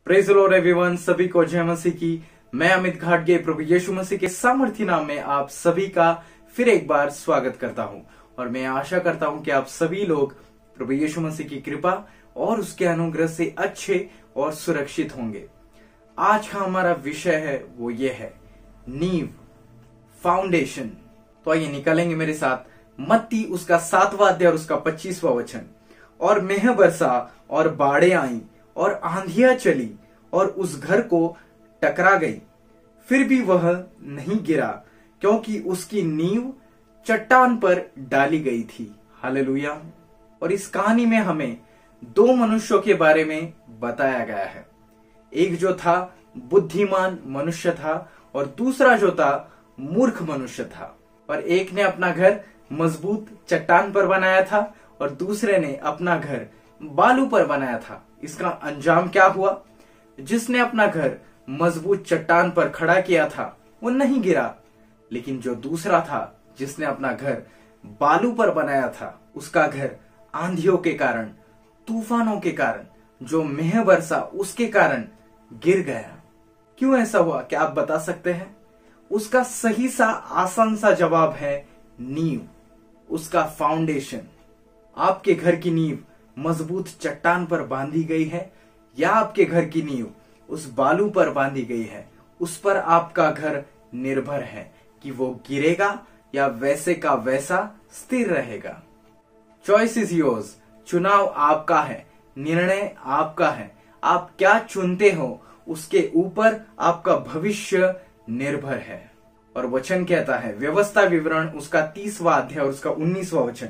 Praise the Lord everyone, सभी को जय मसीह की। मैं अमित घाटगे प्रभु यीशु मसीह के सामर्थी नाम में आप सभी का फिर एक बार स्वागत करता हूं और मैं आशा करता हूं कि आप सभी लोग प्रभु यीशु मसीह की कृपा और उसके अनुग्रह से अच्छे और सुरक्षित होंगे। आज का हमारा विषय है वो ये है नींव, फाउंडेशन। तो आइए निकालेंगे मेरे साथ मत्ती उसका 7वां अध्याय और उसका 25वां वचन। और मेह बरसा और बाढ़ें आई और आंधियां चली और उस घर को टकरा गई, फिर भी वह नहीं गिरा क्योंकि उसकी नींव चट्टान पर डाली गई थी। हालेलुया। और इस कहानी में हमें दो मनुष्यों के बारे में बताया गया है। एक जो था बुद्धिमान मनुष्य था और दूसरा जो था मूर्ख मनुष्य था। और एक ने अपना घर मजबूत चट्टान पर बनाया था और दूसरे ने अपना घर बालू पर बनाया था। इसका अंजाम क्या हुआ? जिसने अपना घर मजबूत चट्टान पर खड़ा किया था वो नहीं गिरा, लेकिन जो दूसरा था जिसने अपना घर बालू पर बनाया था उसका घर आंधियों के कारण, तूफानों के कारण, जो मेह बरसा उसके कारण गिर गया। क्यों ऐसा हुआ, क्या आप बता सकते हैं? उसका सही सा आसान सा जवाब है नींव, उसका फाउंडेशन। आपके घर की नींव मजबूत चट्टान पर बांधी गई है या आपके घर की नींव उस बालू पर बांधी गई है, उस पर आपका घर निर्भर है कि वो गिरेगा या वैसे का वैसा स्थिर रहेगा। चॉइस इज योर्स, चुनाव आपका है, निर्णय आपका है। आप क्या चुनते हो उसके ऊपर आपका भविष्य निर्भर है। और वचन कहता है, व्यवस्था विवरण उसका 30वां अध्याय और उसका 19वां वचन,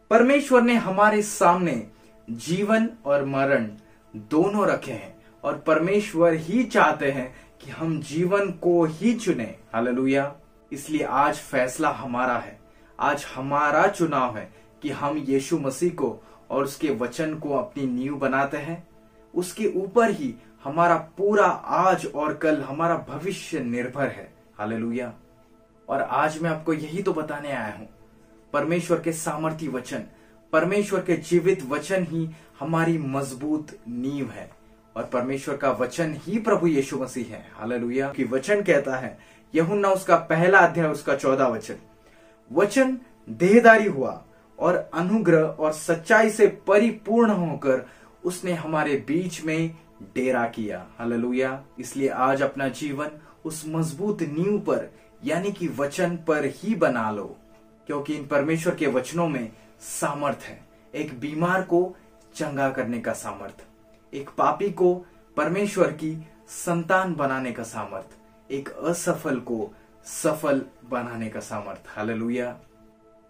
परमेश्वर ने हमारे सामने जीवन और मरण दोनों रखे हैं और परमेश्वर ही चाहते हैं कि हम जीवन को ही चुने। हालेलुया। इसलिए आज फैसला हमारा है, आज हमारा चुनाव है कि हम यीशु मसीह को और उसके वचन को अपनी नींव बनाते हैं। उसके ऊपर ही हमारा पूरा आज और कल, हमारा भविष्य निर्भर है। हालेलुया। और आज मैं आपको यही तो बताने आया हूं, परमेश्वर के सामर्थी वचन, परमेश्वर के जीवित वचन ही हमारी मजबूत नींव है और परमेश्वर का वचन ही प्रभु यीशु मसीह है। हालेलुया। कि वचन कहता है, यूहन्ना उसका 1 अध्याय उसका 14 वचन, वचन देहधारी हुआ और अनुग्रह और सच्चाई से परिपूर्ण होकर उसने हमारे बीच में डेरा किया। हालेलुया। इसलिए आज अपना जीवन उस मजबूत नींव पर यानी कि वचन पर ही बना लो, क्योंकि इन परमेश्वर के वचनों में सामर्थ है। एक बीमार को चंगा करने का सामर्थ, एक पापी को परमेश्वर की संतान बनाने का सामर्थ, एक असफल को सफल बनाने का सामर्थ। हालेलुया।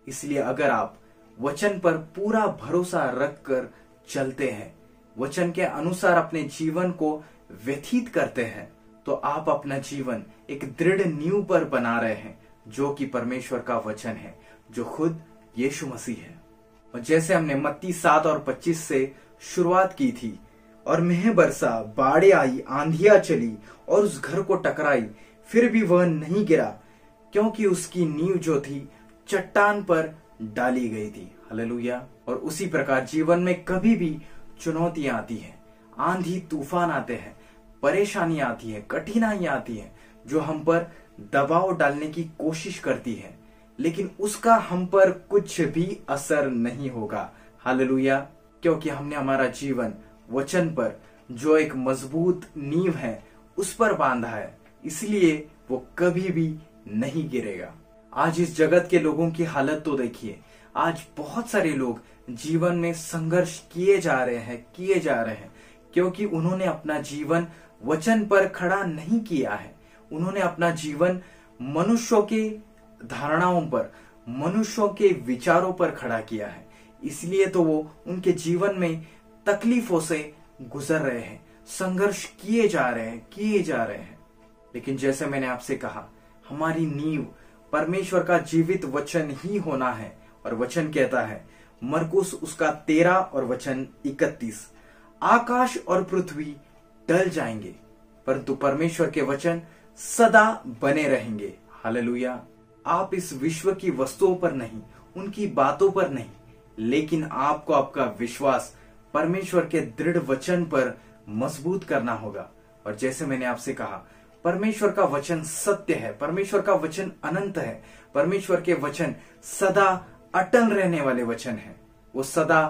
इसलिए अगर आप वचन पर पूरा भरोसा रखकर चलते हैं, वचन के अनुसार अपने जीवन को व्यतीत करते हैं, तो आप अपना जीवन एक दृढ़ नींव पर बना रहे हैं, जो कि परमेश्वर का वचन है, जो खुद यीशु मसीह है। और जैसे हमने मत्ती 7 और 25 से शुरुआत की थी, और मेह बरसा, बाढ़ें आई, आंधियां चली और उस घर को टकराई, फिर भी वह नहीं गिरा क्योंकि उसकी नींव जो थी चट्टान पर डाली गई थी। हालेलुया। और उसी प्रकार जीवन में कभी भी चुनौतियां आती हैं, आंधी तूफान आते हैं, परेशानी आती है, कठिनाइयां आती है, जो हम पर दबाव डालने की कोशिश करती है, लेकिन उसका हम पर कुछ भी असर नहीं होगा। हालेलुया। क्योंकि हमने हमारा जीवन वचन पर, जो एक मजबूत नींव है, उस पर बांधा है, इसलिए वो कभी भी नहीं गिरेगा। आज इस जगत के लोगों की हालत तो देखिए, आज बहुत सारे लोग जीवन में संघर्ष किए जा रहे हैं क्योंकि उन्होंने अपना जीवन वचन पर खड़ा नहीं किया है। उन्होंने अपना जीवन मनुष्यों के धारणाओं पर, मनुष्यों के विचारों पर खड़ा किया है। इसलिए तो वो उनके जीवन में तकलीफों से गुजर रहे हैं, संघर्ष किए जा रहे हैं। लेकिन जैसे मैंने आपसे कहा, हमारी नींव परमेश्वर का जीवित वचन ही होना है। और वचन कहता है, मरकुस उसका 13 और वचन 31, आकाश और पृथ्वी टल जाएंगे परंतु परमेश्वर के वचन सदा बने रहेंगे। हालेलुया। आप इस विश्व की वस्तुओं पर नहीं, उनकी बातों पर नहीं, लेकिन आपको आपका विश्वास परमेश्वर के दृढ़ वचन पर मजबूत करना होगा। और जैसे मैंने आपसे कहा, परमेश्वर का वचन सत्य है, परमेश्वर का वचन अनंत है, परमेश्वर के वचन सदा अटल रहने वाले वचन है। वो सदा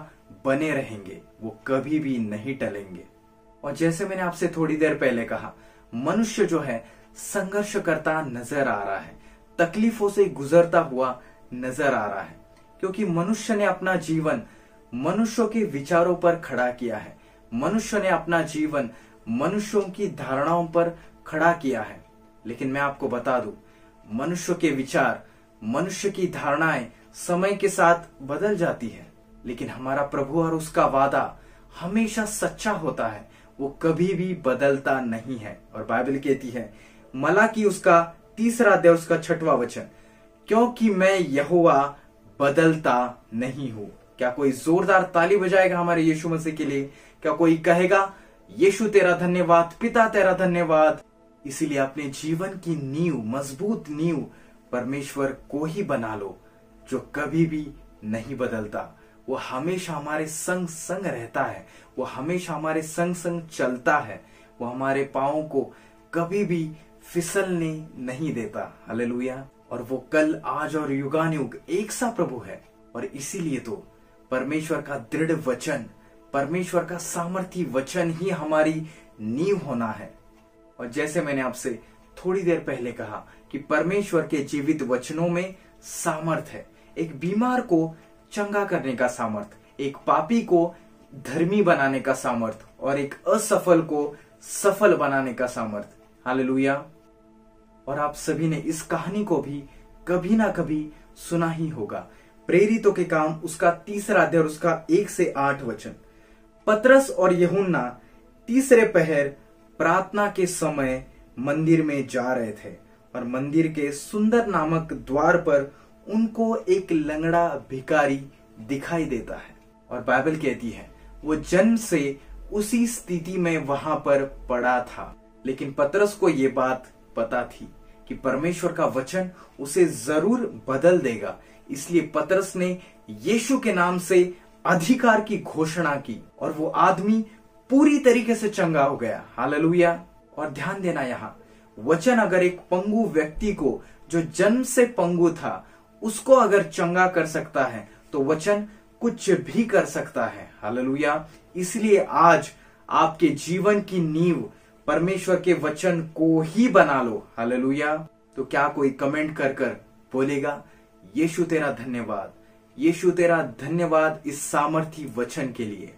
बने रहेंगे, वो कभी भी नहीं टलेंगे। और जैसे मैंने आपसे थोड़ी देर पहले कहा, मनुष्य जो है संघर्ष करता नजर आ रहा है, तकलीफों से गुजरता हुआ नजर आ रहा है, क्योंकि मनुष्य ने अपना जीवन मनुष्यों के विचारों पर खड़ा किया है। मनुष्य ने अपना जीवन मनुष्यों की धारणाओं पर खड़ा किया है। लेकिन मैं आपको बता दूं, मनुष्य के विचार, मनुष्य की धारणाएं समय के साथ बदल जाती है, लेकिन हमारा प्रभु और उसका वादा हमेशा सच्चा होता है, वो कभी भी बदलता नहीं है। और बाइबल कहती है, मलाकी उसका 3 अध्याय उसका 6वां वचन, क्योंकि मैं यहोवा बदलता नहीं हूं। क्या कोई जोरदार ताली बजाएगा हमारे यीशु मसीह के लिए? क्या कोई कहेगा, यीशु तेरा धन्यवाद, पिता तेरा धन्यवाद? इसीलिए अपने जीवन की नींव, मजबूत नींव परमेश्वर को ही बना लो, जो कभी भी नहीं बदलता। वो हमेशा हमारे संग संग रहता है, वो हमेशा हमारे संग संग चलता है, वो हमारे पांवों को कभी भी फिसलने नहीं देता। हालेलुया। और वो कल, आज और युगानुयुग एक सा प्रभु है। और इसीलिए तो परमेश्वर का दृढ़ वचन, परमेश्वर का सामर्थी वचन ही हमारी नींव होना है। और जैसे मैंने आपसे थोड़ी देर पहले कहा कि परमेश्वर के जीवित वचनों में सामर्थ है। एक बीमार को चंगा करने का सामर्थ, एक पापी को धर्मी बनाने का सामर्थ, और एक असफल को सफल बनाने का सामर्थ। हालेलुया। और आप सभी ने इस कहानी को भी कभी ना कभी सुना ही होगा। प्रेरितों के काम उसका 3 अध्याय उसका 1 से 8 वचन। पतरस और यूहन्ना तीसरे पहर प्रार्थना के समय मंदिर में जा रहे थे, और मंदिर के सुंदर नामक द्वार पर उनको एक लंगड़ा भिखारी दिखाई देता है। और बाइबल कहती है, वो जन्म से उसी स्थिति में वहां पर पड़ा था। लेकिन पतरस को ये बात पता थी कि परमेश्वर का वचन उसे जरूर बदल देगा। इसलिए पतरस ने यीशु के नाम से अधिकार की घोषणा की, और वो आदमी पूरी तरीके से चंगा हो गया। हालेलुया। और ध्यान देना, यहाँ वचन अगर एक पंगु व्यक्ति को, जो जन्म से पंगु था, उसको अगर चंगा कर सकता है, तो वचन कुछ भी कर सकता है। हालेलुया। इसलिए आज आपके जीवन की नींव परमेश्वर के वचन को ही बना लो। हालेलुया। तो क्या कोई कमेंट कर कर बोलेगा, यीशु तेरा धन्यवाद, यीशु तेरा धन्यवाद इस सामर्थी वचन के लिए?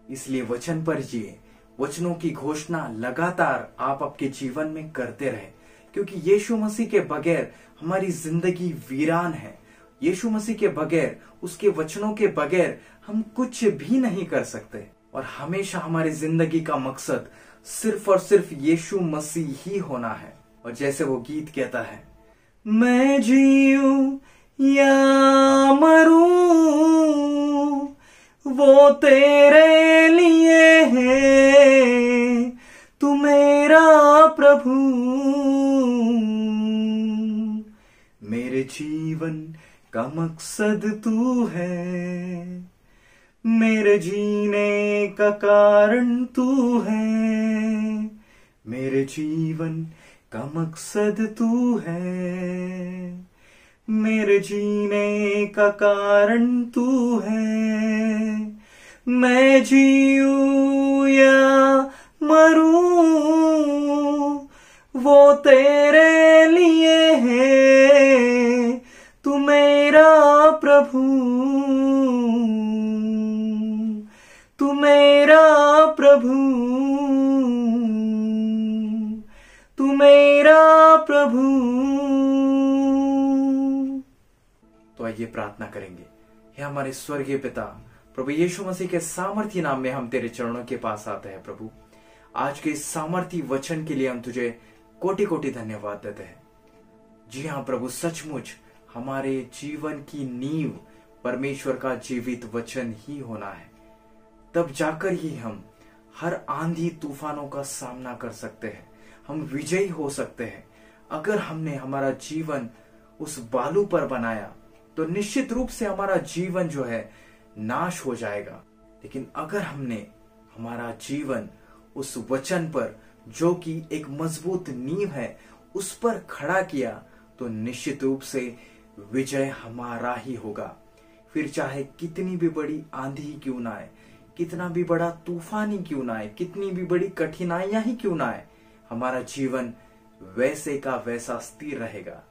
इसलिए वचन पर जिए, वचनों की घोषणा लगातार आप आपके जीवन में करते रहे, क्योंकि यीशु मसीह के बगैर हमारी जिंदगी वीरान है। यीशु मसीह के बगैर, उसके वचनों के बगैर हम कुछ भी नहीं कर सकते। और हमेशा हमारी जिंदगी का मकसद सिर्फ और सिर्फ यीशु मसीह ही होना है। और जैसे वो गीत कहता है, मैं जीऊं या मरूं वो तेरे लिए है, तू मेरा प्रभु। मेरे जीवन का मकसद तू है, मेरे जीने का कारण तू है, मेरे जीवन का मकसद तू है, मेरे जीने का कारण तू है। मैं जीऊं या मरूं वो तेरे लिए है, तू मेरा प्रभु, तू मेरा प्रभु, तू मेरा प्रभु। तो आइए प्रार्थना करेंगे। हे हमारे स्वर्गीय पिता, प्रभु यीशु मसीह के सामर्थी नाम में हम तेरे चरणों के पास आते हैं। प्रभु, आज के इस सामर्थी वचन के लिए हम तुझे कोटि कोटि धन्यवाद देते हैं। जी हाँ प्रभु, सचमुच हमारे जीवन की नींव परमेश्वर का जीवित वचन ही होना है। तब जाकर ही हम हर आंधी तूफानों का सामना कर सकते हैं, हम विजयी हो सकते हैं। अगर हमने हमारा जीवन उस बालू पर बनाया तो निश्चित रूप से हमारा जीवन जो है नाश हो जाएगा। लेकिन अगर हमने हमारा जीवन उस वचन पर जो कि एक मजबूत नींव है उस पर खड़ा किया तो निश्चित रूप से विजय हमारा ही होगा। फिर चाहे कितनी भी बड़ी आंधी क्यों ना आए, कितना भी बड़ा तूफान ही क्यों ना आए, कितनी भी बड़ी कठिनाइयां ही क्यों ना आए, हमारा जीवन वैसे का वैसा स्थिर रहेगा।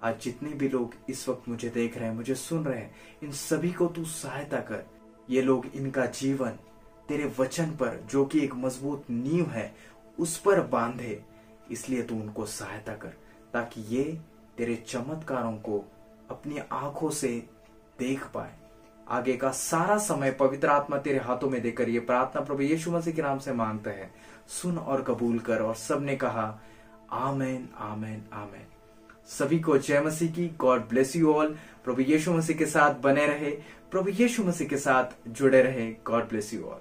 आज जितने भी लोग इस वक्त मुझे देख रहे हैं, मुझे सुन रहे हैं, इन सभी को तू सहायता कर। ये लोग इनका जीवन तेरे वचन पर जो कि एक मजबूत नींव है उस पर बांधे, इसलिए तू उनको सहायता कर ताकि ये तेरे चमत्कारों को अपनी आंखों से देख पाए। आगे का सारा समय पवित्र आत्मा तेरे हाथों में देकर ये प्रार्थना प्रभु यीशु मसीह के नाम से मांगते हैं, सुन और कबूल कर। और सबने कहा आमेन आमेन आमेन। सभी को जय मसीह की। God bless you all. प्रभु यीशु मसीह के साथ बने रहे, प्रभु यीशु मसीह के साथ जुड़े रहे। God bless you all.